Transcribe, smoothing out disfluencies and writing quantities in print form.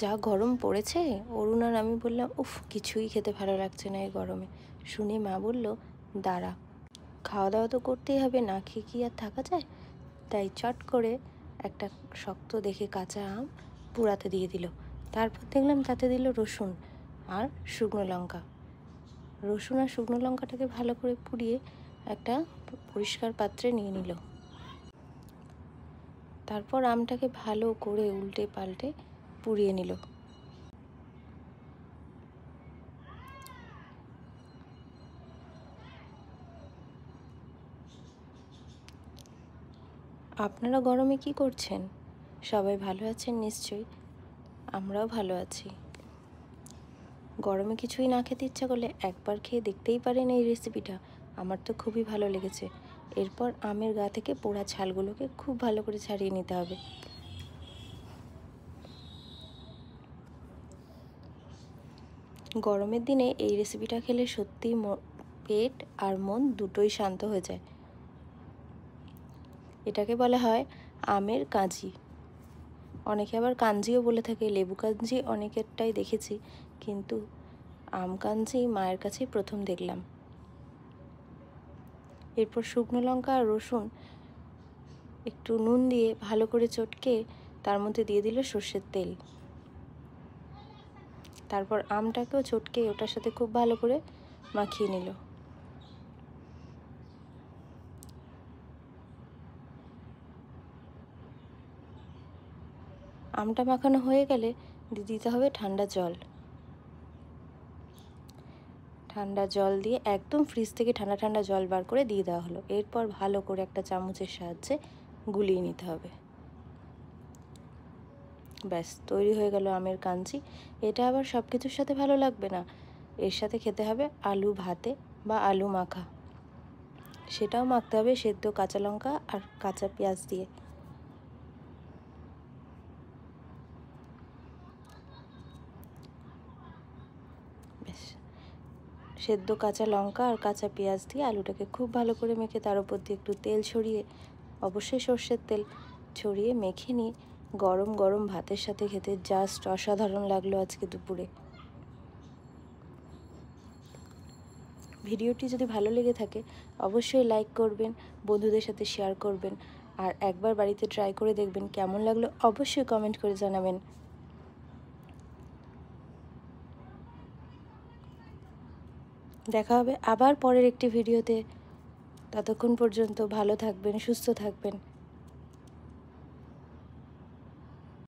যা গরম পড়েছে অরুণ আর আমি বললাম, উফ কিছুই খেতে ভালো লাগছে না এই গরমে। শুনে মা বলল, দাঁড়া, খাওয়া দাওয়া তো করতেই হবে, না খেয়ে কি আর থাকা যায়। তাই চট করে একটা শক্ত দেখে কাঁচা আম পুড়াতে দিয়ে দিল। তারপর দেখলাম তাতে দিল রসুন আর শুকনো লঙ্কা। রসুন আর শুকনো লঙ্কাটাকে ভালো করে পুড়িয়ে একটা পরিষ্কার পাত্রে নিয়ে নিল। তারপর আমটাকে ভালো করে উল্টে পাল্টে পুড়িয়ে নিল। আপনারা গরমে কি করছেন? সবাই ভালো আছেন নিশ্চয়ই। আমরাও ভালো আছি। গরমে কিছুই না খেতে ইচ্ছা করলে একবার খেয়ে দেখতেই পারেন এই রেসিপিটা। আমার তো খুবই ভালো লেগেছে। এরপর আমের গা থেকে পোড়া ছালগুলোকে খুব ভালো করে ছাড়িয়ে নিতে হবে। গরমের দিনে এই রেসিপিটা খেলে সত্যি পেট আর মন দুটোই শান্ত হয়ে যায়। এটাকে বলা হয় আমের কাঁজি। অনেকে আবার কাঞ্জিও বলে থাকে, লেবু কাঞ্জি অনেকেরটাই দেখেছি, কিন্তু আম কাঞ্জি মায়ের কাছেই প্রথম দেখলাম। এরপর শুকনো লঙ্কা আর রসুন একটু নুন দিয়ে ভালো করে চটকে তার মধ্যে দিয়ে দিল সর্ষের তেল। তারপর আমটাকেও চটকে ওটার সাথে খুব ভালো করে মাখিয়ে নিল। আমটা মাখানো হয়ে গেলে দিতে হবে ঠান্ডা জল। ঠান্ডা জল দিয়ে একদম ফ্রিজ থেকে ঠান্ডা ঠান্ডা জল বার করে দিয়ে দেওয়া হলো। এরপর ভালো করে একটা চামচের সাহায্যে গুলিয়ে নিতে হবে। ব্যাস তৈরি হয়ে গেল আমের কাঞ্জি। এটা আবার সব কিছুর সাথে ভালো লাগবে না, এর সাথে খেতে হবে আলু ভাতে বা আলু মাখা। সেটাও মাখতে হবে সেদ্ধ কাঁচা লঙ্কা আর কাঁচা পেঁয়াজ দিয়ে। ব্যাস সেদ্ধ কাঁচা লঙ্কা আর কাঁচা পেঁয়াজ দিয়ে আলুটাকে খুব ভালো করে মেখে তার উপর দিয়ে একটু তেল ছড়িয়ে, অবশ্যই সর্ষের তেল ছড়িয়ে মেখে নিয়ে গরম গরম ভাতের সাথে খেতে জাস্ট অসাধারণ লাগলো আজকে দুপুরে। ভিডিওটি যদি ভালো লেগে থাকে অবশ্যই লাইক করবেন, বন্ধুদের সাথে শেয়ার করবেন, আর একবার বাড়িতে ট্রাই করে দেখবেন। কেমন লাগলো অবশ্যই কমেন্ট করে জানাবেন। দেখা হবে আবার পরের একটি ভিডিওতে। ততক্ষণ পর্যন্ত ভালো থাকবেন, সুস্থ থাকবেন।